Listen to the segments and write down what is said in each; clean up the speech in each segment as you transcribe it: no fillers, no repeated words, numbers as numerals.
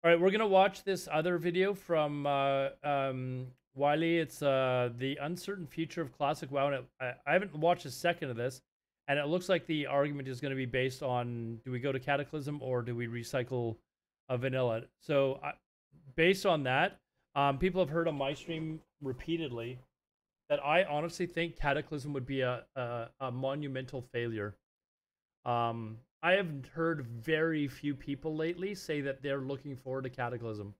All right, we're gonna watch this other video from Wiley. It's the uncertain future of classic WoW. And I haven't watched a second of this, and it looks like the argument is going to be based on: do we go to Cataclysm or do we recycle a vanilla? So, based on that, people have heard on my stream repeatedly that I honestly think Cataclysm would be a monumental failure. I have heard very few people lately say that they're looking forward to Cataclysm.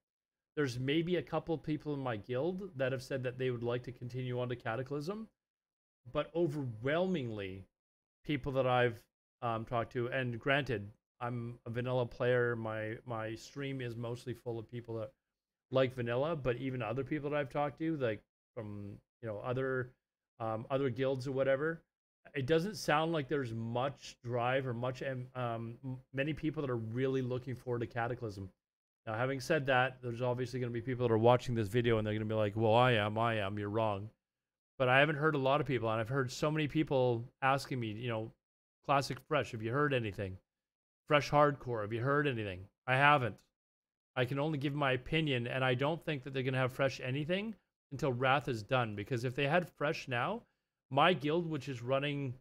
There's maybe a couple people in my guild that have said that they would like to continue on to Cataclysm, but overwhelmingly, people that I've talked to, and granted, I'm a vanilla player. My stream is mostly full of people that like vanilla, but even other people that I've talked to, like from other guilds or whatever, it doesn't sound like there's much drive or much many people that are really looking forward to Cataclysm. Now, having said that, there's obviously going to be people that are watching this video and they're going to be like, well, I am, you're wrong. But I haven't heard a lot of people, and I've heard so many people asking me, Classic Fresh, have you heard anything? Fresh Hardcore, have you heard anything? I haven't. I can only give my opinion, and I don't think that they're going to have Fresh anything until Wrath is done, because if they had Fresh now, my guild, which is running,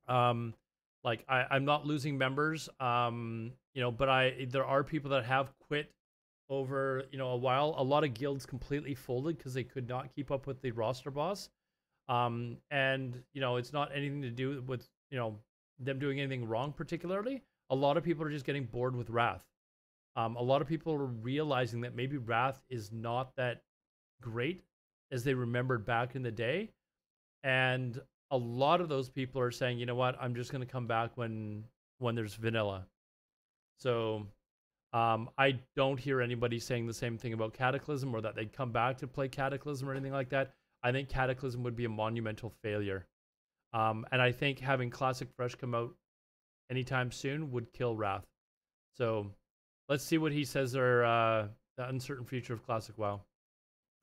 I'm not losing members, but there are people that have quit over, a while. A lot of guilds completely folded because they could not keep up with the roster boss. And, it's not anything to do with, them doing anything wrong particularly. A lot of people are just getting bored with Wrath. A lot of people are realizing that maybe Wrath is not that great as they remembered back in the day. And a lot of those people are saying, you know what, I'm just going to come back when there's vanilla. So I don't hear anybody saying the same thing about Cataclysm or that they'd come back to play Cataclysm or anything like that. I think Cataclysm would be a monumental failure. And I think having Classic Fresh come out anytime soon would kill Wrath. So let's see what he says are the uncertain future of Classic WoW.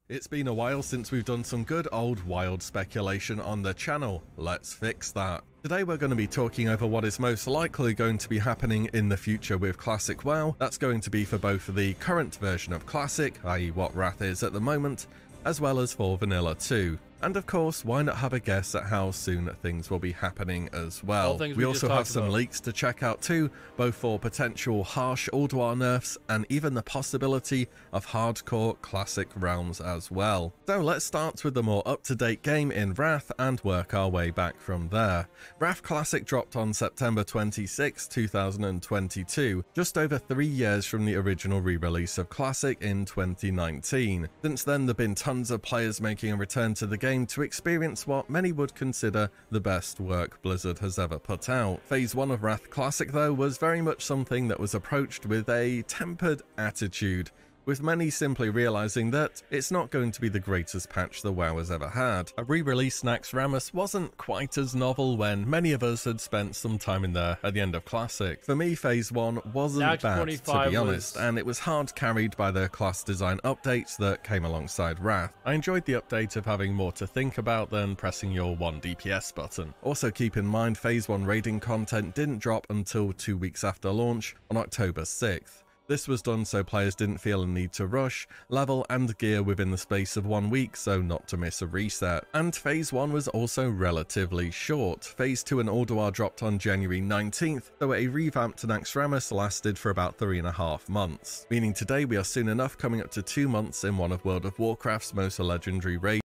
It's been a while since we've done some good old wild speculation on the channel. Let's fix that. Today we're going to be talking over what is most likely going to be happening in the future with Classic WoW. That's going to be for both the current version of Classic, i.e. what Wrath is at the moment, as well as for Vanilla 2. And of course, why not have a guess at how soon things will be happening as well. We also have some leaks to check out too, both for potential harsh Alodar nerfs and even the possibility of hardcore classic realms as well. So let's start with the more up-to-date game in Wrath and work our way back from there. Wrath Classic dropped on September 26, 2022, just over 3 years from the original re-release of Classic in 2019. Since then, there have been tons of players making a return to the game to experience what many would consider the best work Blizzard has ever put out. Phase 1 of Wrath Classic though was very much something that was approached with a tempered attitude, with many simply realizing that it's not going to be the greatest patch the WoW has ever had. A re-release Naxxramas wasn't quite as novel when many of us had spent some time in there at the end of Classic. For me, Phase 1 wasn't bad, to be honest, and it was hard carried by the class design updates that came alongside Wrath. I enjoyed the update of having more to think about than pressing your 1 DPS button. Also keep in mind, Phase 1 raiding content didn't drop until 2 weeks after launch on October 6th. This was done so players didn't feel a need to rush, level and gear within the space of 1 week so not to miss a reset. And Phase 1 was also relatively short. Phase 2 and Alodar dropped on January 19th, though a revamped Naxxramas lasted for about 3.5 months. Meaning today we are soon enough coming up to 2 months in one of World of Warcraft's most legendary raids.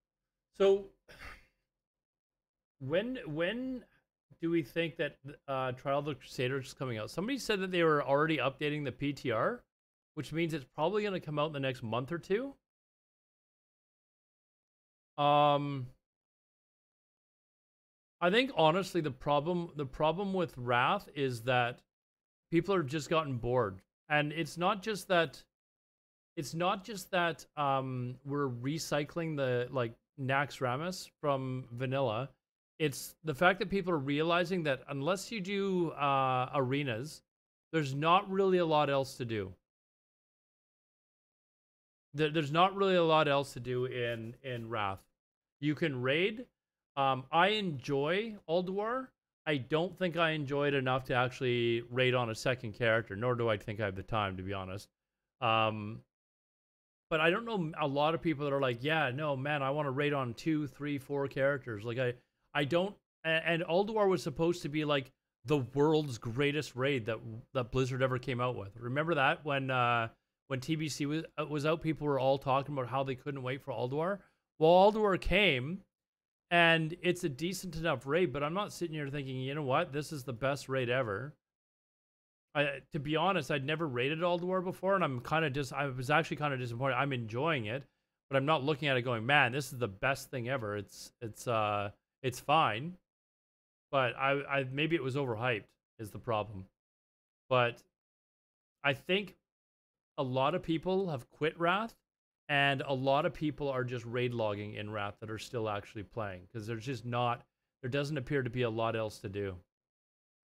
So when do we think that Trial of the Crusaders is coming out? Somebody said that they were already updating the PTR, which means it's probably going to come out in the next month or two. I think honestly the problem with Wrath is that people are just gotten bored, and it's not just that we're recycling the Naxxramas from vanilla. It's the fact that people are realizing that unless you do arenas, there's not really a lot else to do. There's not really a lot else to do in Wrath. You can raid. I enjoy Alodar. I don't think I enjoy it enough to actually raid on a second character, nor do I think I have the time, to be honest. Um, but I don't know a lot of people that are like, yeah, no, man, I want to raid on 2, 3, 4 characters. Like I don't. And Alodar was supposed to be like the world's greatest raid that Blizzard ever came out with. Remember that when TBC was out, people were all talking about how they couldn't wait for Alodar. Well, Alodar came, and it's a decent enough raid, but I'm not sitting here thinking, you know what, this is the best raid ever. To be honest, I'd never raided Alodar before, and I was actually kind of disappointed. I'm enjoying it, but I'm not looking at it going, man, this is the best thing ever. It's fine, but I maybe it was overhyped is the problem. But I think a lot of people have quit Wrath, and a lot of people are just raid logging in Wrath that are still actually playing, because there doesn't appear to be a lot else to do.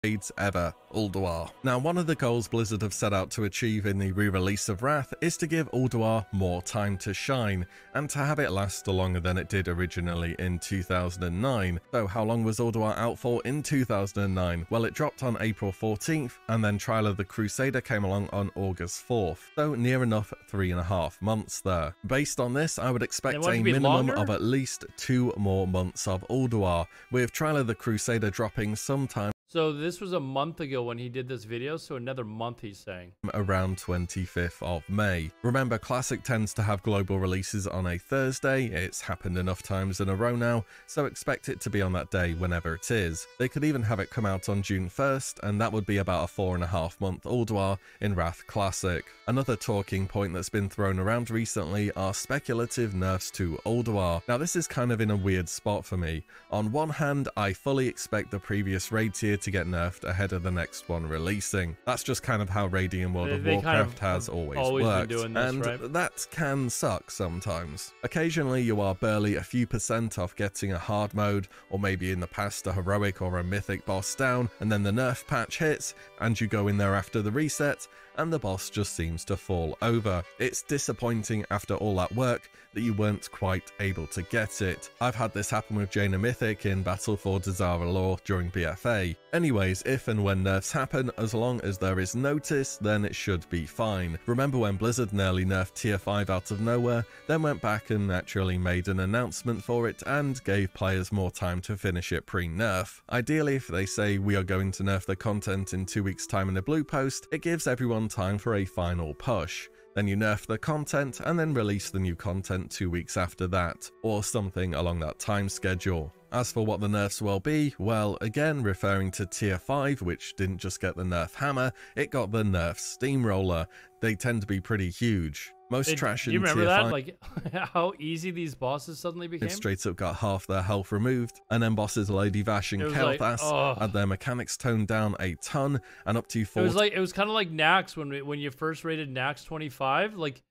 Raids ever, Alodar. Now, one of the goals Blizzard have set out to achieve in the re-release of Wrath is to give Alodar more time to shine, and to have it last longer than it did originally in 2009. So how long was Alodar out for in 2009? Well, it dropped on April 14th, and then Trial of the Crusader came along on August 4th, so near enough 3.5 months there. Based on this, I would expect a minimum of at least 2 more months of Alodar, with Trial of the Crusader dropping sometime. So this was a month ago when he did this video, so another month he's saying. Around 25th of May. Remember, Classic tends to have global releases on a Thursday. It's happened enough times in a row now, so expect it to be on that day whenever it is. They could even have it come out on June 1st, and that would be about a 4.5 month Alodar in Wrath Classic. Another talking point that's been thrown around recently are speculative nerfs to Alodar. Now, this is kind of in a weird spot for me. On one hand, I fully expect the previous raid tier to get nerfed ahead of the next one releasing. That's just kind of how raiding in World of Warcraft has always worked, been doing this, and right? that can suck sometimes. Occasionally you are barely a few % off getting a hard mode, or maybe in the past a heroic or a mythic boss down, and then the nerf patch hits, and you go in there after the reset, and the boss just seems to fall over. It's disappointing after all that work that you weren't quite able to get it. I've had this happen with Jaina Mythic in Battle for Dazara Lore during BFA. Anyways, if and when nerfs happen, as long as there is notice, then it should be fine. Remember when Blizzard nearly nerfed tier 5 out of nowhere, then went back and actually made an announcement for it and gave players more time to finish it pre-nerf. Ideally, if they say we are going to nerf the content in 2 weeks time in a blue post, it gives everyone time for a final push. Then you nerf the content and then release the new content 2 weeks after that, or something along that time schedule. As for what the nerfs will be, well, again, referring to tier 5, which didn't just get the nerf hammer, it got the nerf steamroller. They tend to be pretty huge. Most trash in tier 5. Do you remember that? Like, how easy these bosses suddenly became? Straight up got half their health removed, and then bosses Lady Vash and Kel'Thas had their mechanics toned down a ton, and up to 4. It was kind of like Nax when you first rated Nax 25. Like,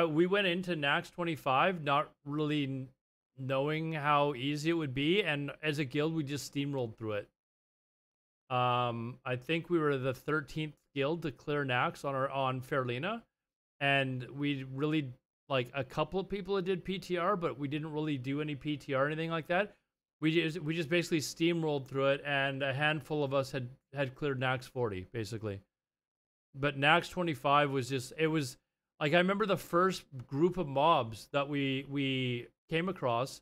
we went into Nax 25 not really knowing how easy it would be, and as a guild we just steamrolled through it. I think we were the 13th guild to clear Nax on Fairlina, and we really, like, a couple of people that did PTR, but we didn't really do any PTR or anything like that. We just basically steamrolled through it, and a handful of us had cleared Nax 40 basically. But Nax 25 was just, it was like, I remember the first group of mobs that we came across,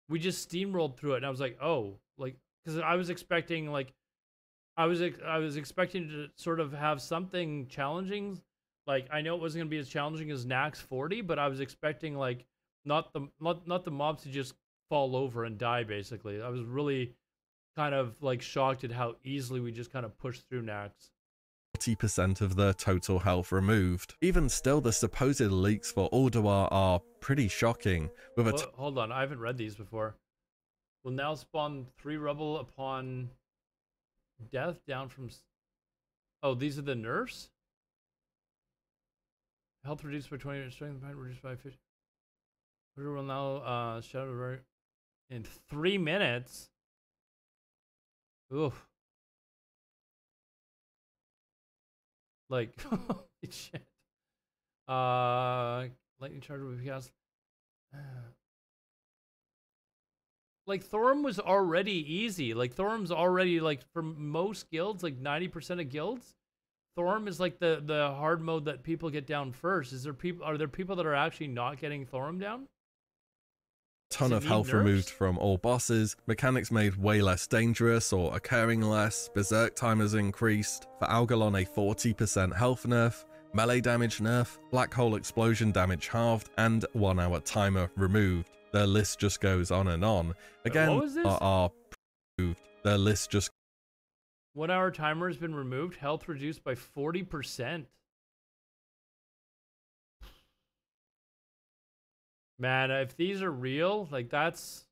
we just steamrolled through it, and I was like, oh, like, because I was expecting, like, I was expecting to sort of have something challenging. Like, I know it wasn't gonna be as challenging as Nax 40, but I was expecting, like, not the mobs to just fall over and die. Basically, I was really kind of like shocked at how easily we just kind of pushed through Nax. 40% of their total health removed. Even still, the supposed leaks for Alodar are pretty shocking. With hold on, I haven't read these before. Will now spawn 3 rubble upon death down from... Oh, these are the nerfs? Health reduced by 20, strength reduced by 50. Will now shadow in 3 minutes. Oof. Like, holy shit. Lightning charge with chaos. Like, Thorum was already easy. Like, Thorum's already, like, for most guilds, like 90% of guilds, Thorm is like the hard mode that people get down first. Are there people that are actually not getting Thorm down? Ton of health removed from all bosses, mechanics made way less dangerous or occurring less, berserk timers increased, for Algalon a 40% health nerf, melee damage nerf, black hole explosion damage halved, and 1 hour timer removed. The list just goes on and on. Again, what was this? are proved. The list just 1 hour timer has been removed, health reduced by 40%. Man, if these are real, like that's...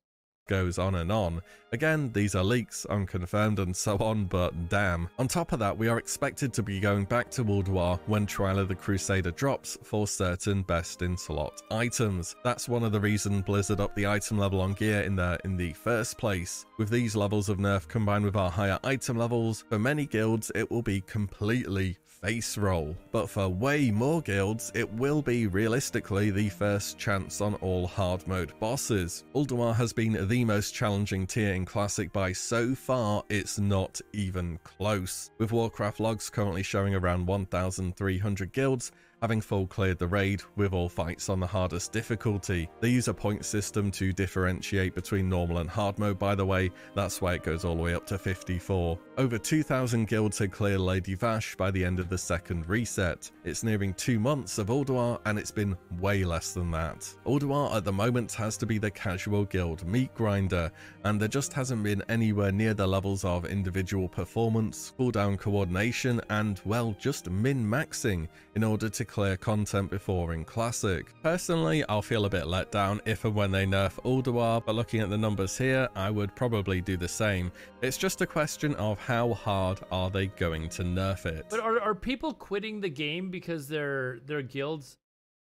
goes on and on. Again, these are leaks, unconfirmed and so on, but damn. On top of that, we are expected to be going back to Alodar when Trial of the Crusader drops for certain best in slot items. That's one of the reasons Blizzard upped the item level on gear in the first place. With these levels of nerf combined with our higher item levels, for many guilds it will be completely face roll, but for way more guilds it will be realistically the first chance on all hard mode bosses. Alodar has been the most challenging tier in Classic by so far it's not even close, with Warcraft logs currently showing around 1,300 guilds having full cleared the raid with all fights on the hardest difficulty. They use a point system to differentiate between normal and hard mode, by the way, that's why it goes all the way up to 54. Over 2,000 guilds had cleared Lady Vash by the end of the second reset. It's nearing 2 months of Alodar and it's been way less than that. Alodar at the moment has to be the casual guild meat grinder, and there just hasn't been anywhere near the levels of individual performance, cooldown coordination, and well, just min-maxing in order to clear content before in Classic. Personally, I'll feel a bit let down if and when they nerf Alodar, but looking at the numbers here, I would probably do the same. It's just a question of how hard are they going to nerf it. But are people quitting the game because their guilds,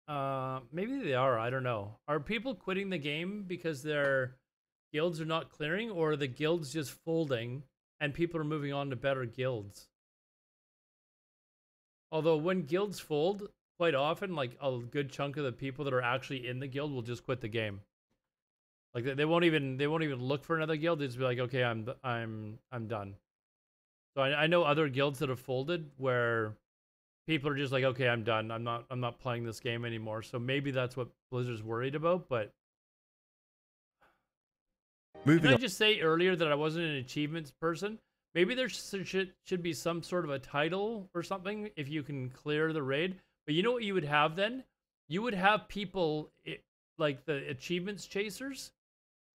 maybe they are, I don't know. Are people quitting the game because their guilds are not clearing, or are the guilds just folding and people are moving on to better guilds? Although when guilds fold, quite often, like a good chunk of the people that are actually in the guild will just quit the game. Like they won't even look for another guild. They just be like, okay, I'm done. So I know other guilds that have folded where people are just like, okay, I'm done. I'm not playing this game anymore. So maybe that's what Blizzard's worried about. But moving Can I on. just say earlier that I wasn't an achievements person? Maybe there should be some sort of a title or something if you can clear the raid. But you know what you would have then? You would have people like the achievements chasers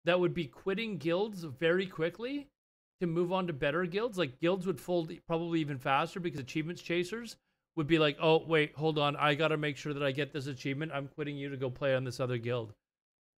that would be quitting guilds very quickly to move on to better guilds. Like guilds would fold probably even faster because achievements chasers would be like, oh, wait, hold on. I got to make sure that I get this achievement. I'm quitting you to go play on this other guild.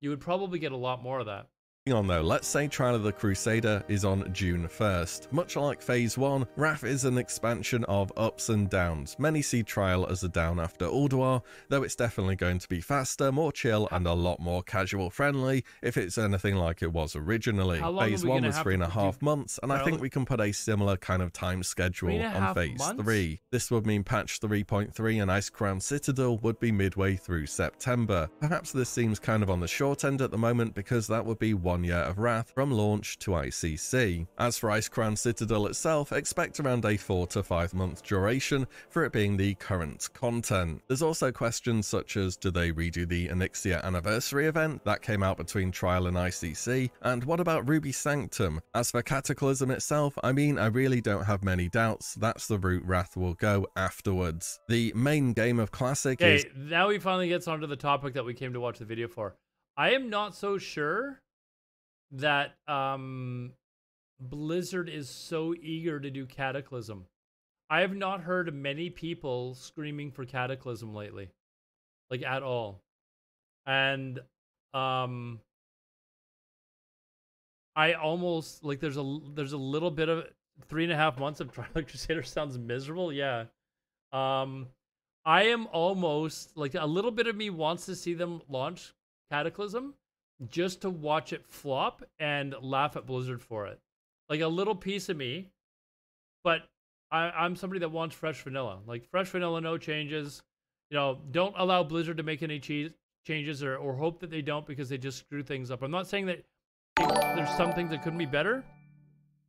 You would probably get a lot more of that. On though, let's say Trial of the Crusader is on June 1st. Much like Phase 1, Wrath is an expansion of ups and downs. Many see Trial as a down after Alodar, though it's definitely going to be faster, more chill, and a lot more casual friendly if it's anything like it was originally. Phase 1 was 3.5 months, and I think we can put a similar kind of time schedule on Phase 3. This would mean patch 3.3 and Icecrown Citadel would be midway through September. Perhaps this seems kind of on the short end at the moment because that would be 1 year of Wrath from launch to ICC. As for Icecrown Citadel itself, expect around a 4 to 5 month duration for it being the current content. There's also questions such as, do they redo the Onyxia anniversary event that came out between Trial and ICC, and what about Ruby Sanctum? As for Cataclysm itself, I mean, I really don't have many doubts that's the route Wrath will go afterwards. The main game of Classic is... now he finally gets onto the topic that we came to watch the video for. I am not so sure that Blizzard is so eager to do Cataclysm. I have not heard many people screaming for Cataclysm lately, like at all. And I almost like there's a little bit of 3.5 months of Trial of Crusader sounds miserable. Yeah. I am almost like a little bit of me wants to see them launch Cataclysm just to watch it flop and laugh at Blizzard for it. Like a little piece of me, but I'm somebody that wants fresh vanilla. Like fresh vanilla, no changes. You know, don't allow Blizzard to make any changes or hope that they don't because they just screw things up. I'm not saying that there's some things that couldn't be better.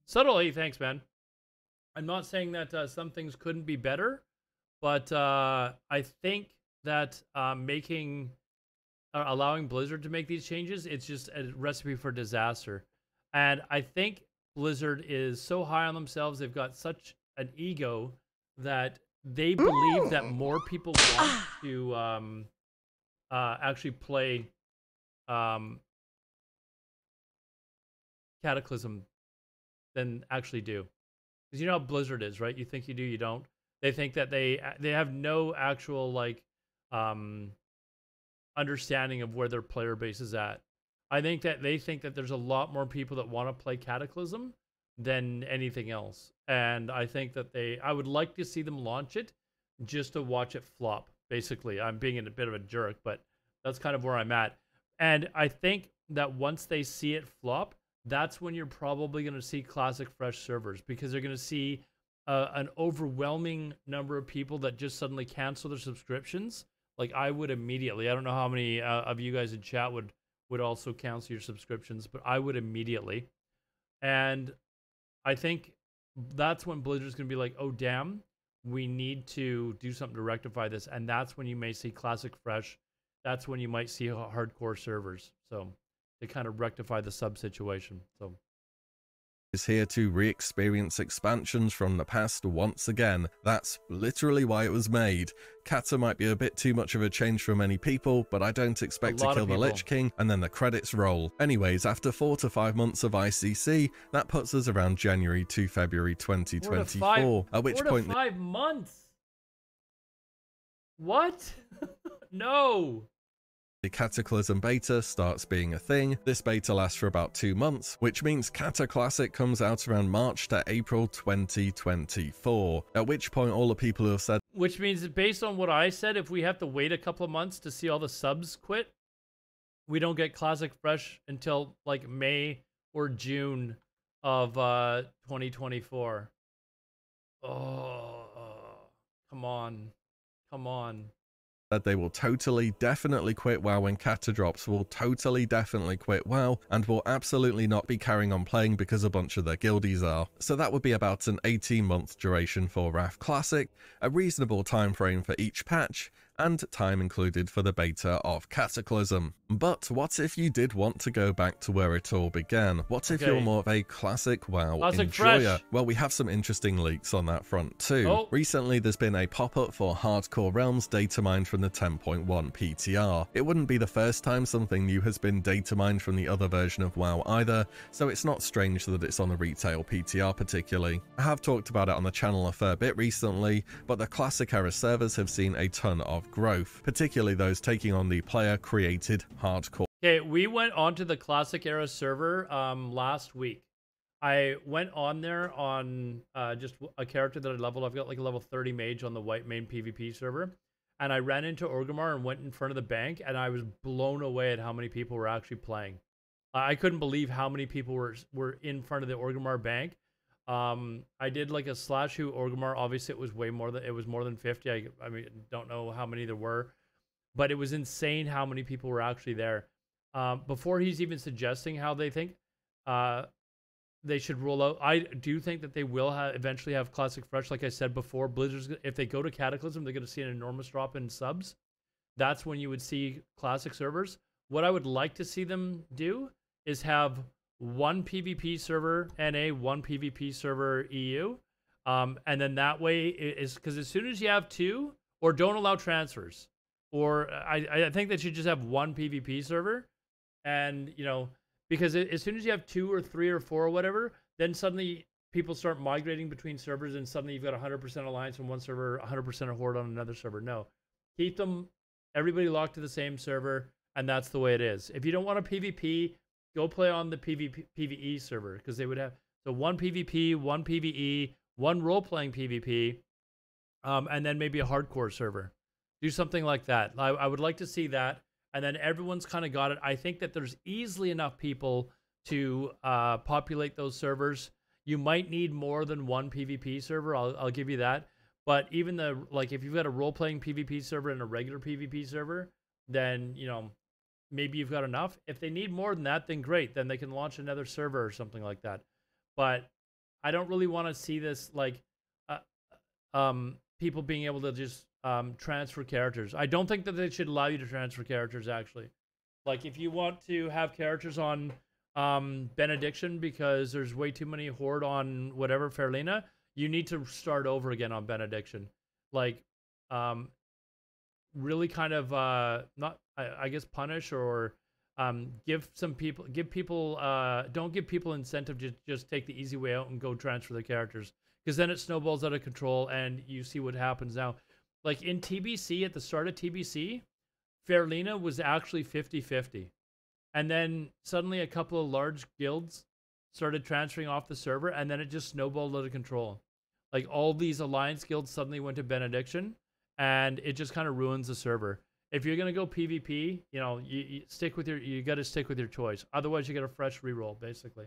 Subtle, hey, thanks, man. I'm not saying that some things couldn't be better, but I think that allowing Blizzard to make these changes, it's just a recipe for disaster. And I think Blizzard is so high on themselves, they've got such an ego that they believe that more people want to actually play Cataclysm than actually do. Because you know how Blizzard is, right? You think you do, you don't. They think that they have no actual like understanding of where their player base is at. I think that they think that there's a lot more people that want to play Cataclysm than anything else. And I think that I would like to see them launch it just to watch it flop. Basically, I'm being a bit of a jerk, but that's kind of where I'm at. And I think that once they see it flop, that's when you're probably going to see Classic Fresh servers, because they're going to see an overwhelming number of people that just suddenly cancel their subscriptions. Like I would immediately. I don't know how many of you guys in chat would also cancel your subscriptions, but I would immediately. And I think that's when Blizzard's going to be like, oh, damn, we need to do something to rectify this. And that's when you may see Classic Fresh. That's when you might see hardcore servers. So they kind of rectify the sub situation. So is here to re-experience expansions from the past once again. That's literally why it was made. Kata might be a bit too much of a change for many people, but I don't expect to kill the Lich King, and then the credits roll. Anyways, after 4 to 5 months of ICC, that puts us around January to February 2024, at which point 5 months. What? No. The Cataclysm beta starts being a thing. This beta lasts for about 2 months, which means Cata Classic comes out around March to April 2024, at which point all the people who have said... Which means that based on what I said, if we have to wait a couple of months to see all the subs quit, we don't get Classic Fresh until like May or June of 2024. Oh, come on. Come on. That they will totally definitely quit WoW when Kata drops, will totally definitely quit WoW, and will absolutely not be carrying on playing because a bunch of their guildies are. So that would be about an 18-month duration for Wrath Classic, a reasonable time frame for each patch, and time included for the beta of Cataclysm. But what if you did want to go back to where it all began? What if you're more of a classic WoW enjoyer? Fresh. Well, we have some interesting leaks on that front too. Recently, there's been a pop-up for Hardcore Realms data mined from the 10.1 PTR. It wouldn't be the first time something new has been data mined from the other version of WoW either, so it's not strange that it's on a retail PTR particularly. I have talked about it on the channel a fair bit recently, but the classic era servers have seen a ton of growth, particularly those taking on the player-created hardcore. Okay, we went onto the classic era server last week. I went on there on just a character that I leveled. I've got like a level 30 mage on the white main PvP server, and I ran into Orgrimmar and went in front of the bank, and I was blown away at how many people were actually playing. I couldn't believe how many people were in front of the Orgrimmar bank. I did like a slash who Orgrimmar. Obviously, it was more than 50. I mean, don't know how many there were, but it was insane how many people were actually there. Before he's even suggesting how they think they should roll out, I do think that they will eventually have Classic Fresh. Like I said before, Blizzard's, if they go to Cataclysm, they're going to see an enormous drop in subs. That's when you would see Classic servers. What I would like to see them do is have one PvP server NA, one PvP server EU. And then that way is because as soon as you have two, or don't allow transfers, or I think that you just have one PvP server, and you know, because as soon as you have 2 or 3 or 4 or whatever, then suddenly people start migrating between servers, and suddenly you've got 100% alliance on one server, 100% a horde on another server. No, keep them, everybody locked to the same server, and that's the way it is. If you don't want a PvP, go play on the PvE server, because they would have so one PvP, one PvE, one role-playing PvP, and then maybe a hardcore server. Do something like that. I would like to see that, and then everyone's kind of got it. I think that there's easily enough people to populate those servers. You might need more than one PvP server. I'll give you that. But even if you've got a role-playing PvP server and a regular PvP server, then you know, maybe you've got enough. If they need more than that, then great. Then they can launch another server or something like that. But I don't really want to see this like uh, people being able to just transfer characters. I don't think that they should allow you to transfer characters, actually. Like, if you want to have characters on Benediction because there's way too many horde on whatever Fairlina, you need to start over again on Benediction. Like, really kind of not, I guess, punish or give people don't give people incentive to just take the easy way out and go transfer their characters, because then it snowballs out of control and you see what happens now. Like in TBC, at the start of TBC, Fairlina was actually 50-50. And then suddenly a couple of large guilds started transferring off the server, and then it just snowballed out of control. Like, all these alliance guilds suddenly went to Benediction, and it just kind of ruins the server. If you're going to go PvP, you know, you got to stick with your choice. Otherwise, you get a fresh reroll, basically.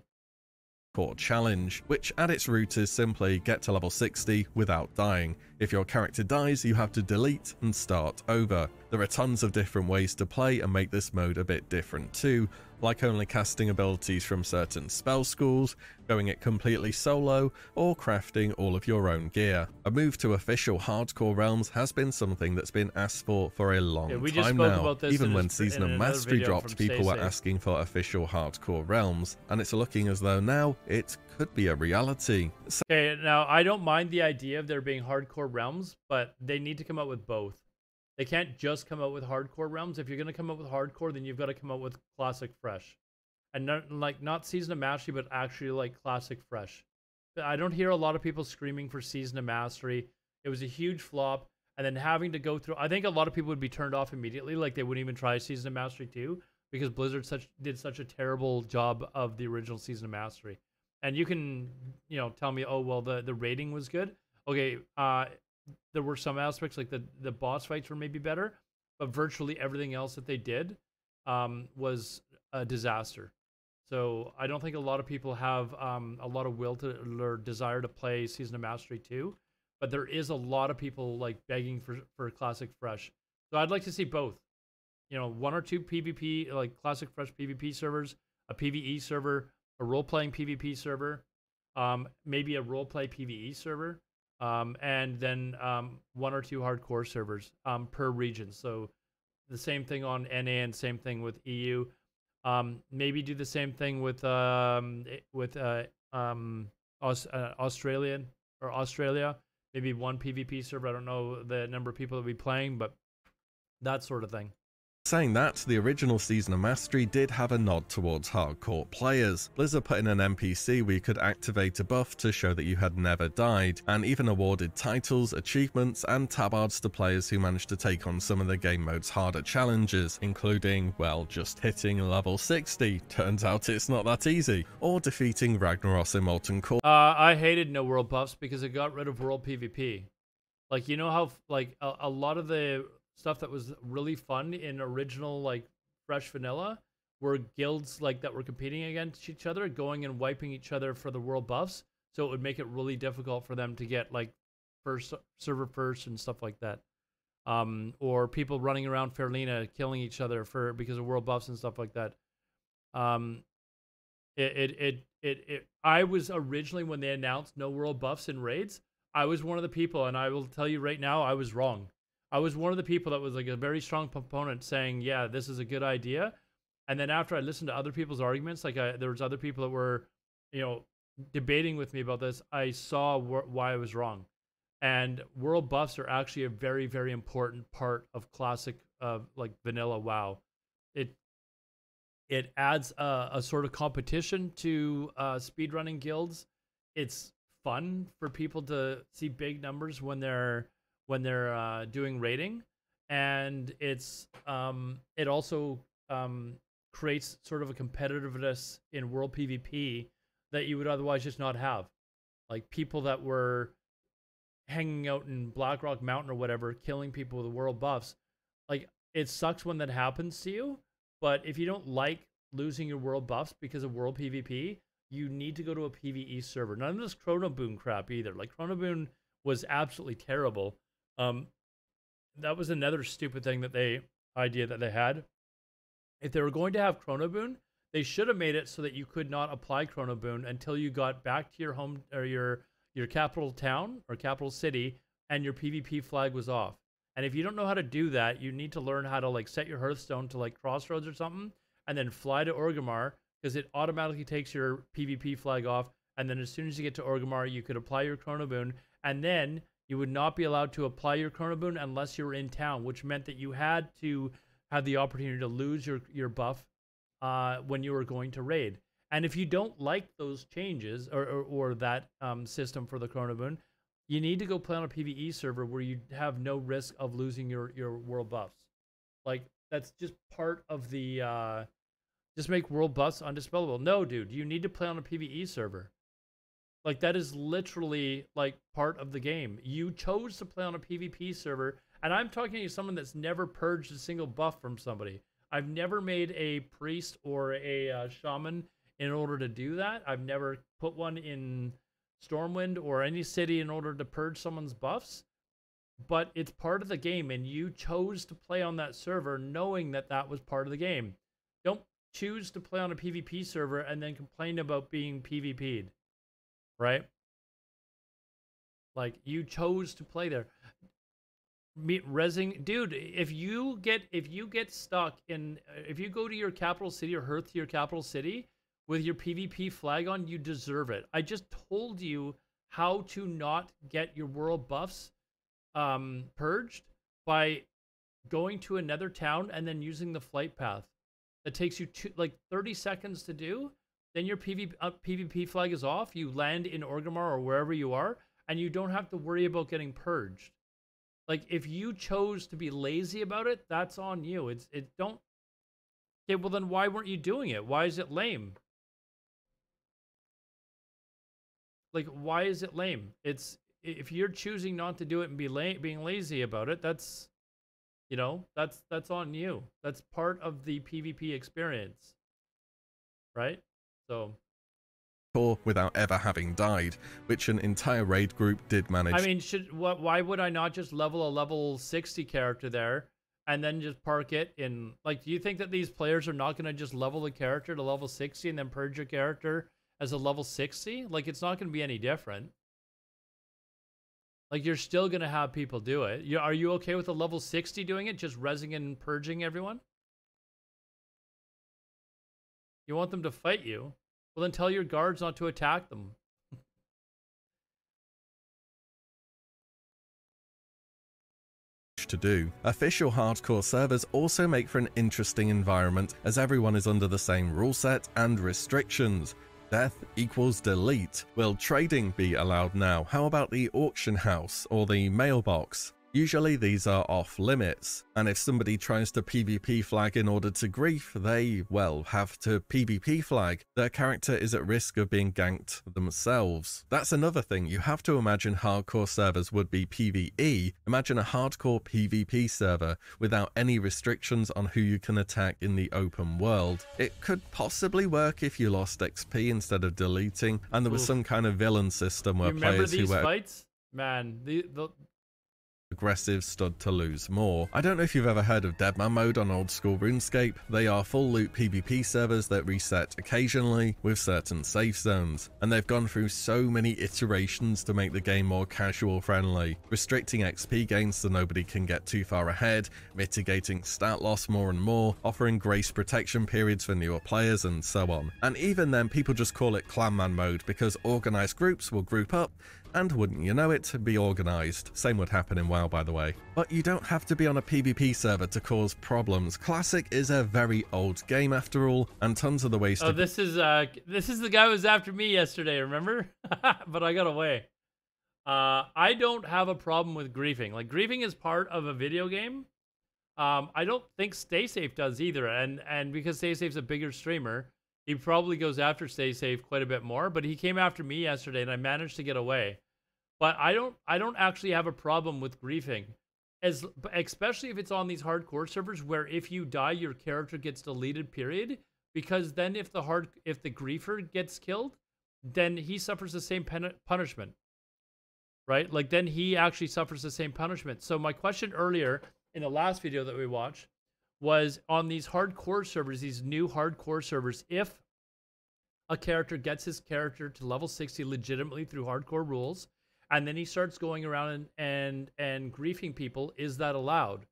Core challenge, which at its root is simply get to level 60 without dying. If your character dies, you have to delete and start over. There are tons of different ways to play and make this mode a bit different too, like only casting abilities from certain spell schools, going it completely solo, or crafting all of your own gear. A move to official hardcore realms has been something that's been asked for a long time now. Even when Season of Mastery dropped, people were asking for official hardcore realms, and it's looking as though now it could be a reality. Okay, now I don't mind the idea of there being hardcore realms, but they need to come out with both. They can't just come out with hardcore realms. If you're going to come out with hardcore, then you've got to come out with classic fresh. And not Season of Mastery, but actually like classic fresh. I don't hear a lot of people screaming for Season of Mastery. It was a huge flop. And then having to go through, I think a lot of people would be turned off immediately. Like, they wouldn't even try Season of Mastery 2 because Blizzard did such a terrible job of the original Season of Mastery. And you can, you know, tell me, oh, well, the rating was good. Okay, there were some aspects, like the boss fights were maybe better, but virtually everything else that they did was a disaster. So I don't think a lot of people have a lot of will to or desire to play Season of Mastery 2, but there is a lot of people like begging for classic fresh. So I'd like to see both. You know, 1 or 2 PvP, like classic fresh PvP servers, a PvE server, a role-playing PvP server, maybe a role-play PvE server, and then 1 or 2 hardcore servers per region. So the same thing on NA and same thing with EU. Maybe do the same thing with Australia. Maybe 1 PvP server. I don't know the number of people that will be playing, but that sort of thing. Saying that, the original Season of Mastery did have a nod towards hardcore players. Blizzard put in an NPC where you could activate a buff to show that you had never died, and even awarded titles, achievements, and tabards to players who managed to take on some of the game mode's harder challenges, including, well, just hitting level 60. Turns out it's not that easy. Or defeating Ragnaros in Molten Core. I hated no world buffs because it got rid of world PvP. Like, you know how, like, a lot of the stuff that was really fun in original, like, fresh vanilla were guilds, like, that were competing against each other, going and wiping each other for the world buffs, so it would make it really difficult for them to get, like, server first and stuff like that. Or people running around Fairlina killing each other because of world buffs and stuff like that. I was originally, when they announced no world buffs in raids, I was one of the people, and I will tell you right now, I was wrong. I was one of the people that was like a very strong proponent saying, yeah, this is a good idea. And then after I listened to other people's arguments, like there was other people that were, you know, debating with me about this, I saw why I was wrong. And world buffs are actually a very, very important part of classic, like vanilla WoW. It adds a sort of competition to speedrunning guilds. It's fun for people to see big numbers when they're doing raiding, and it also creates sort of a competitiveness in world PvP that you would otherwise just not have. Like, people that were hanging out in Blackrock Mountain or whatever, killing people with world buffs. Like, it sucks when that happens to you, but if you don't like losing your world buffs because of world PvP, you need to go to a PvE server. None of this Chrono Boon crap either. Like, Chrono Boon was absolutely terrible. That was another stupid thing idea that they had. If they were going to have Chrono Boon, They should have made it so that you could not apply Chrono Boon until you got back to your home or your capital town or capital city and your PvP flag was off. And if you don't know how to do that, you need to learn how to like set your Hearthstone to like Crossroads or something, and then fly to Orgrimmar, because it automatically takes your PvP flag off. And then as soon as you get to Orgrimmar, you could apply your Chrono Boon, and then you would not be allowed to apply your Chrono Boon unless you were in town, which meant that you had to have the opportunity to lose your buff when you were going to raid. And if you don't like those changes or that system for the Chrono Boon, you need to go play on a PvE server where you have no risk of losing your world buffs. Like, that's just part of the just make world buffs undispellable. No, dude, you need to play on a PvE server. Like, that is literally like part of the game. You chose to play on a PvP server, and I'm talking to someone that's never purged a single buff from somebody. I've never made a priest or a shaman in order to do that. I've never put one in Stormwind or any city in order to purge someone's buffs. But it's part of the game, and you chose to play on that server knowing that that was part of the game. Don't choose to play on a PvP server and then complain about being PvP'd. Right? Like, you chose to play there. Dude, if you get stuck in, if you go to your capital city or Hearth to your capital city with your PvP flag on, you deserve it. I just told you how to not get your world buffs purged by going to another town and then using the flight path. That takes you like 30 seconds to do. Then your PvP flag is off. You land in Orgrimmar or wherever you are, and you don't have to worry about getting purged. Like, if you chose to be lazy about it, that's on you. Don't. Okay, well then why weren't you doing it? Why is it lame? Like, why is it lame? It's, if you're choosing not to do it and being lazy about it, that's, you know, that's on you. That's part of the PvP experience, right? So, or without ever having died, which an entire raid group did manage. I mean, why would I not just level a level 60 character there and then just park it in, like, do you think that these players are not going to just level the character to level 60 and then purge your character as a level 60? Like, it's not going to be any different. Like, you're still going to have people do it. Are you okay with a level 60 doing it, just rezzing and purging everyone? You want them to fight you? Well, then tell your guards not to attack them. To do. Official hardcore servers also make for an interesting environment, as everyone is under the same rule set and restrictions. Death equals delete. Will trading be allowed now? How about the auction house or the mailbox? Usually these are off limits, and if somebody tries to PvP flag in order to grief, they, well, have to PvP flag. Their character is at risk of being ganked themselves. That's another thing. You have to imagine hardcore servers would be PvE. Imagine a hardcore PvP server without any restrictions on who you can attack in the open world. It could possibly work if you lost XP instead of deleting, and there was some kind of villain system where players who were... fights? Man, the aggressive stood to lose more. I don't know if you've ever heard of Deadman mode on old school RuneScape. They are full loot PvP servers that reset occasionally with certain safe zones, and they've gone through so many iterations to make the game more casual friendly, restricting XP gains so nobody can get too far ahead, mitigating stat loss more and more, offering grace protection periods for newer players, and so on. And even then, people just call it Clanman mode because organized groups will group up and, wouldn't you know it, be organized. Same would happen in WoW, by the way. But you don't have to be on a PvP server to cause problems. Classic is a very old game after all, and tons of the ways to... Oh, this is the guy who was after me yesterday, remember? But I got away. I don't have a problem with griefing. Like, griefing is part of a video game. I don't think StaySafe does either, and because StaySafe's a bigger streamer, he probably goes after StaySafe quite a bit more, but he came after me yesterday and I managed to get away. But I don't actually have a problem with griefing, especially if it's on these hardcore servers where if you die, your character gets deleted, period. Because then if the griefer gets killed, then he suffers the same punishment, right? Like, then he actually suffers the same punishment. So my question earlier in the last video that we watched was on these hardcore servers, these new hardcore servers, if a character gets his character to level 60 legitimately through hardcore rules, and then he starts going around and griefing people, is that allowed?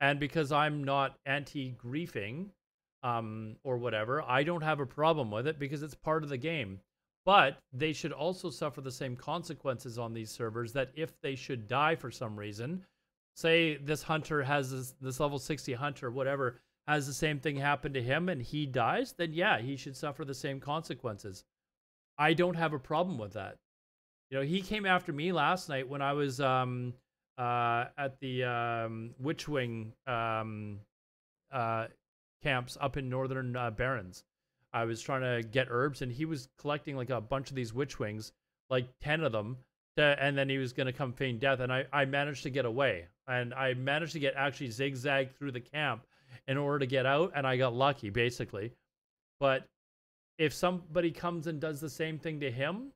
And because I'm not anti-griefing or whatever, I don't have a problem with it because it's part of the game. But they should also suffer the same consequences on these servers, that if they should die for some reason, say this hunter has this level 60 hunter, whatever, has the same thing happen to him and he dies, then yeah, he should suffer the same consequences. I don't have a problem with that. You know, he came after me last night when I was at the Witchwing camps up in northern Barrens. I was trying to get herbs, and he was collecting like a bunch of these Witchwings, like 10 of them, and then he was going to come feign death, and I managed to get away. And I managed to get actually zigzag through the camp in order to get out, and I got lucky, basically. But if somebody comes and does the same thing to him,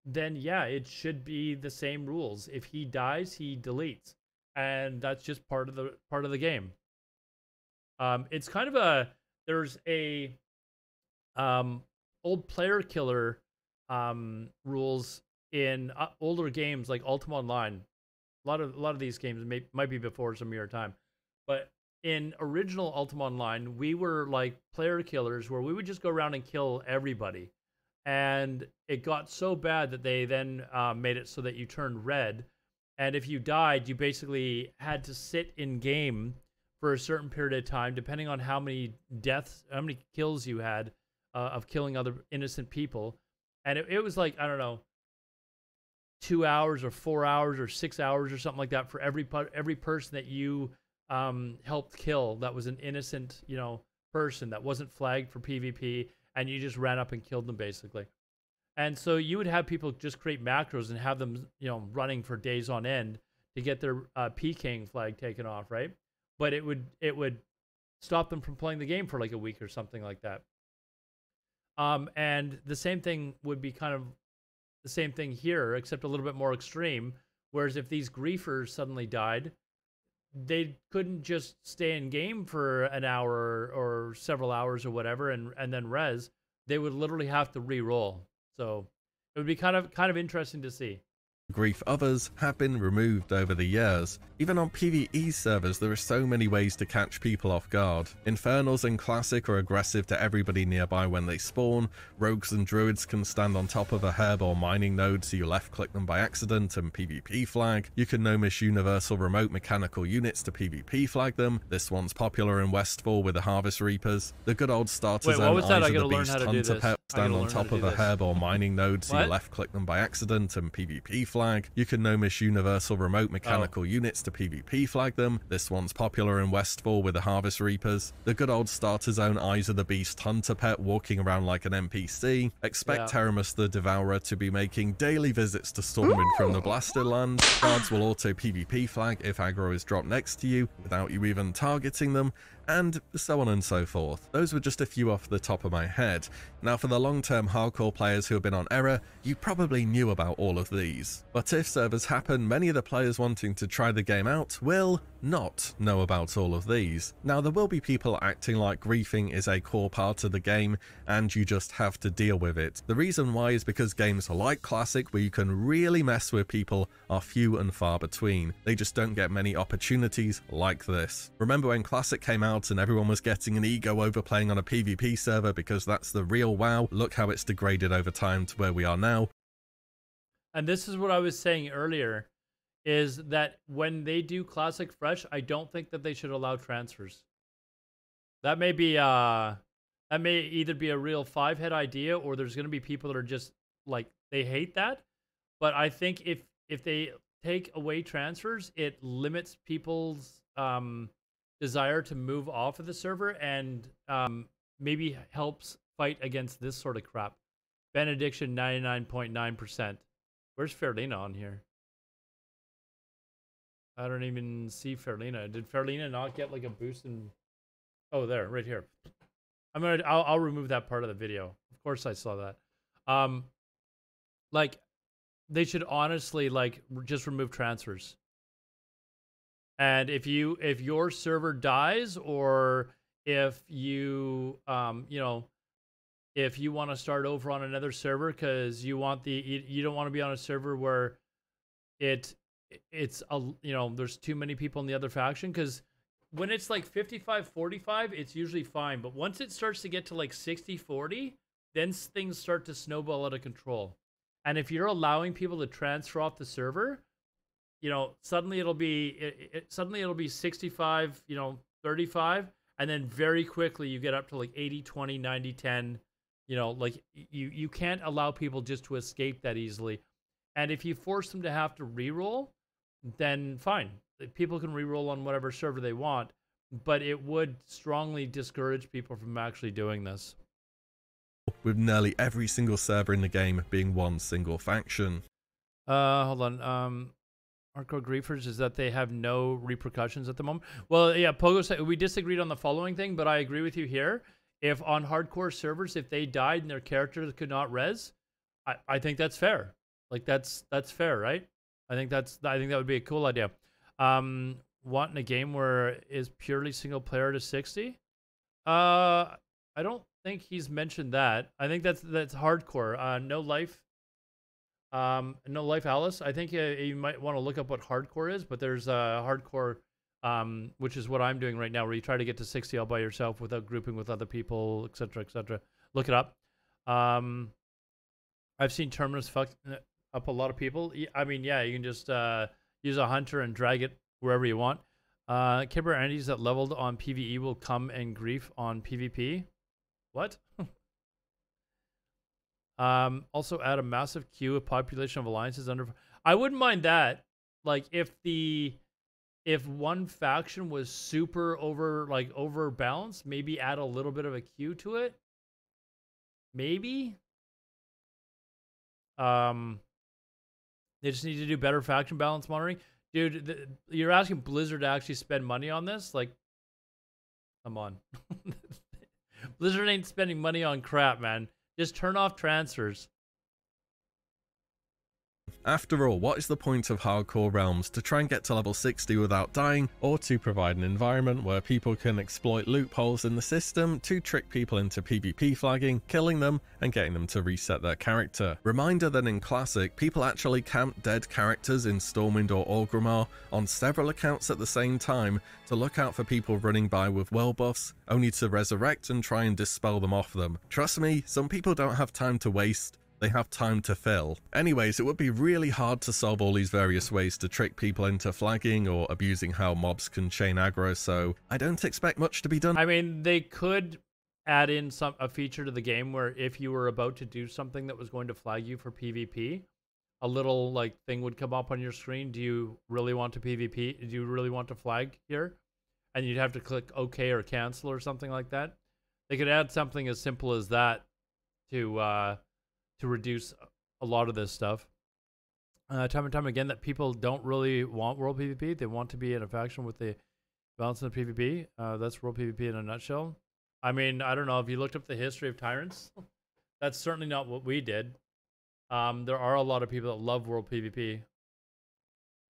then yeah, it should be the same rules. If he dies, he deletes, and that's just part of the game. It's kind of there's a old player killer rules in older games like Ultima Online. A lot of these games might be before some of your time, but in original Ultima Online, we were like player killers where we would just go around and kill everybody. And it got so bad that they then made it so that you turned red. And if you died, you basically had to sit in game for a certain period of time, depending on how many deaths, how many kills you had of killing other innocent people. And it was like, I don't know, 2 hours or 4 hours or 6 hours or something like that for every person that you helped kill that was an innocent, you know, person that wasn't flagged for PvP, and you just ran up and killed them basically. And so you would have people just create macros and have them, you know, running for days on end to get their PKing flag taken off, right? But it would stop them from playing the game for like a week or something like that. And the same thing would be kind of the same thing here, except a little bit more extreme. Whereas if these griefers suddenly died, they couldn't just stay in game for an hour or several hours or whatever and then res. They would literally have to re-roll. So it would be kind of interesting to see. Grief others have been removed over the years. Even on PvE servers, there are so many ways to catch people off guard. Infernals in Classic are aggressive to everybody nearby when they spawn. Rogues and druids can stand on top of a herb or mining node, so you left click them by accident and PvP flag. You can nomish universal remote mechanical units to PvP flag them. This one's popular in Westfall with the Harvest Reapers. The good old starter zone Eyes of the Beast Hunter Pet stand on top of a herb or mining node, so you left click them by accident and PvP flag. You can nomish universal remote mechanical units to PvP flag them. This one's popular in Westfall with the Harvest Reapers. The good old starter zone Eyes of the Beast Hunter Pet walking around like an NPC. Expect Teramus the Devourer to be making daily visits to Stormwind from the Blasted Land. Guards will auto PvP flag if aggro is dropped next to you without you even targeting them, and so on and so forth. Those were just a few off the top of my head. Now for the long-term hardcore players who have been on error, you probably knew about all of these. But if servers happen, many of the players wanting to try the game out will not know about all of these. Now there will be people acting like griefing is a core part of the game and you just have to deal with it. The reason why is because games like Classic, where you can really mess with people, are few and far between. They just don't get many opportunities like this. Remember when Classic came out and everyone was getting an ego over playing on a PvP server because that's the real WoW? Look how it's degraded over time to where we are now. And this is what I was saying earlier, is that when they do Classic Fresh, I don't think that they should allow transfers. That may be that may either be a real 5-head idea, or there's going to be people that are just like, they hate that. But I think if they take away transfers, it limits people's desire to move off of the server, and maybe helps fight against this sort of crap. Benediction 99.9%. Where's Ferlina on here? I don't even see Ferlina. Did Ferlina not get like a boost in... Oh, there, right here. I'll remove that part of the video. Of course I saw that. Like, they should honestly, like, just remove transfers. And if your server dies, or if you you know, if you want to start over on another server because you want you don't want to be on a server where it's a, you know, there's too many people in the other faction, because when it's like 55-45, it's usually fine, but once it starts to get to like 60-40, then things start to snowball out of control. And if you're allowing people to transfer off the server, you know, suddenly it'll be suddenly it'll be 65, you know, 35, and then very quickly you get up to like 80-20, 90-10. You know, like you can't allow people just to escape that easily. And if you force them to have to reroll, then fine. People can reroll on whatever server they want, but it would strongly discourage people from actually doing this. With nearly every single server in the game being one single faction. Hold on. Hardcore Griefers is that they have no repercussions at the moment. Well, yeah, Pogo said we disagreed on the following thing, but I agree with you here. If on hardcore servers, if they died and their characters could not res, I think that's fair. Like that's fair, right? I think that would be a cool idea. Wanting a game where is purely single player to 60? I don't think he's mentioned that. I think that's hardcore. No life. No life, Alice. I think you might want to look up what hardcore is, but there's hardcore, which is what I'm doing right now, where you try to get to 60 all by yourself without grouping with other people, etc., etc. Look it up. I've seen Terminus fuck up a lot of people. I mean, yeah, you can just use a hunter and drag it wherever you want. Kibber entities that leveled on PvE will come and grief on PvP. What? Also add a massive queue of population of alliances under. I wouldn't mind that. Like if one faction was super overbalanced, maybe add a little bit of a queue to it. Maybe. They just need to do better faction balance monitoring. Dude, you're asking Blizzard to actually spend money on this? Like, come on. Blizzard ain't spending money on crap, man. Just turn off transfers. After all, what is the point of hardcore realms? To try and get to level 60 without dying, or to provide an environment where people can exploit loopholes in the system to trick people into PvP flagging, killing them, and getting them to reset their character. Reminder that in Classic, people actually camp dead characters in Stormwind or Orgrimmar on several accounts at the same time to look out for people running by with well buffs, only to resurrect and try and dispel them off them. Trust me, some people don't have time to waste. They have time to fill. Anyways, it would be really hard to solve all these various ways to trick people into flagging or abusing how mobs can chain aggro, so I don't expect much to be done. I mean, they could add in a feature to the game where if you were about to do something that was going to flag you for PvP, a little like thing would come up on your screen. Do you really want to PvP? Do you really want to flag here? And you'd have to click OK or cancel or something like that. They could add something as simple as that to reduce a lot of this stuff. Time and time again, that people don't really want world PvP. They want to be in a faction with the balance of the PvP. That's world PvP in a nutshell. I mean, I don't know if you looked up the history of tyrants. That's certainly not what we did. There are a lot of people that love world PvP.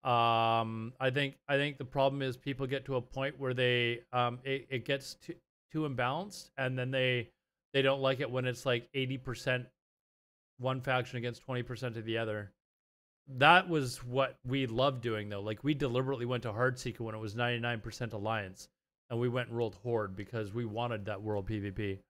I think the problem is people get to a point where they it gets too imbalanced, and then they don't like it when it's like 80% one faction against 20% of the other. That was what we loved doing, though. Like, we deliberately went to Hardseeker when it was 99% Alliance, and we went and rolled Horde because we wanted that world PvP.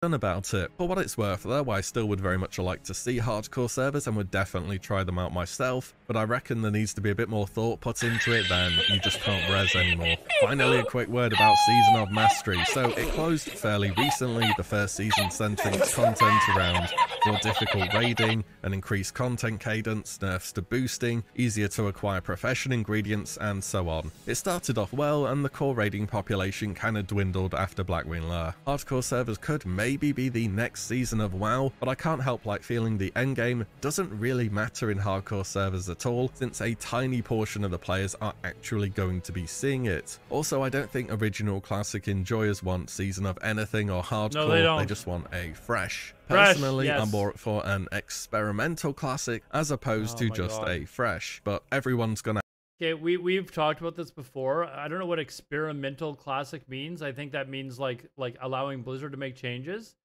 About it. For what it's worth though, I still would very much like to see hardcore servers and would definitely try them out myself, but I reckon there needs to be a bit more thought put into it than you just can't res anymore. Finally, a quick word about Season of Mastery. So it closed fairly recently, the first season centering its content around more difficult raiding, an increased content cadence, nerfs to boosting, easier to acquire profession ingredients, and so on. It started off well, and the core raiding population kinda dwindled after Blackwing Lair. Hardcore servers could maybe be the next season of WoW, but I can't help like feeling the endgame doesn't really matter in hardcore servers at all, since a tiny portion of the players are actually going to be seeing it. Also, I don't think original classic enjoyers want season of anything or hardcore. No, they don't. They just want a fresh. Personally, yes. I'm more for an experimental classic as opposed to just a fresh, but everyone's gonna Okay, we've talked about this before. I don't know what experimental classic means. I think that means like allowing Blizzard to make changes.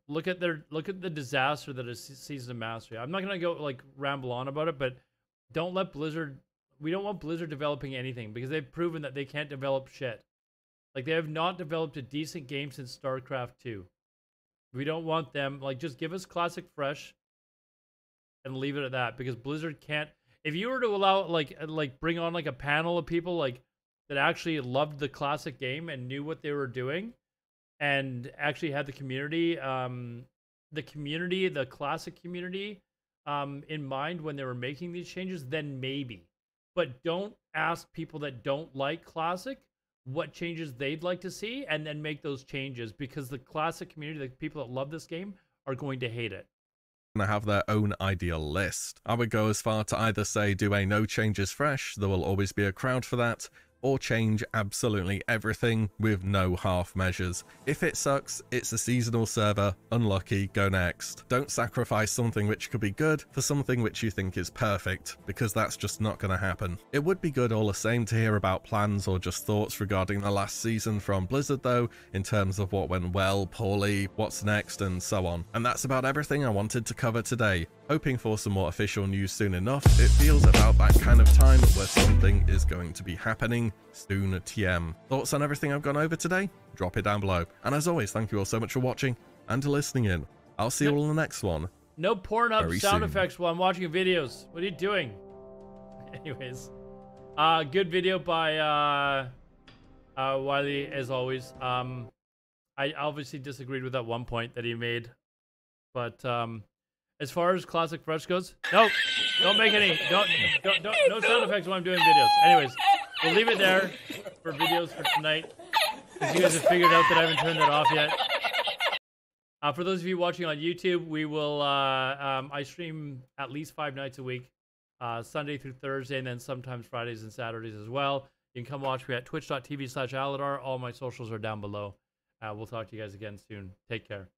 Look at the disaster that is Season of Mastery. I'm not gonna go like ramble on about it, but don't let Blizzard. We don't want Blizzard developing anything because they've proven that they can't develop shit. Like they have not developed a decent game since StarCraft 2. We don't want them like just give us classic fresh and leave it at that because Blizzard can't. If you were to allow like bring on like a panel of people like that actually loved the classic game and knew what they were doing and actually had the community the classic community in mind when they were making these changes, then maybe. But don't ask people that don't like classic what changes they'd like to see and then make those changes because the classic community, the people that love this game, are going to hate it. Have their own ideal list. I would go as far to either say do a no changes fresh, there will always be a crowd for that, or change absolutely everything with no half measures. If it sucks, it's a seasonal server, unlucky, go next. Don't sacrifice something which could be good for something which you think is perfect, because that's just not going to happen. It would be good all the same to hear about plans or just thoughts regarding the last season from Blizzard though, in terms of what went well, poorly, what's next, and so on. And that's about everything I wanted to cover today. Hoping for some more official news soon enough, it feels about that kind of time where something is going to be happening soon. TM. Thoughts on everything I've gone over today? Drop it down below. And as always, thank you all so much for watching and listening in. I'll see you all in the next one. No pouring up sound soon. effects while I'm watching videos. What are you doing? Anyways, good video by Wiley as always. I obviously disagreed with that one point that he made, but as far as classic fresh goes, no, don't make any, don't, no sound effects while I'm doing videos. Anyways, we'll leave it there for videos for tonight. Because you guys have figured out that I haven't turned that off yet. For those of you watching on YouTube, we will, I stream at least 5 nights a week, Sunday through Thursday, and then sometimes Fridays and Saturdays as well. You can come watch me at twitch.tv/Alodar. All my socials are down below. We'll talk to you guys again soon. Take care.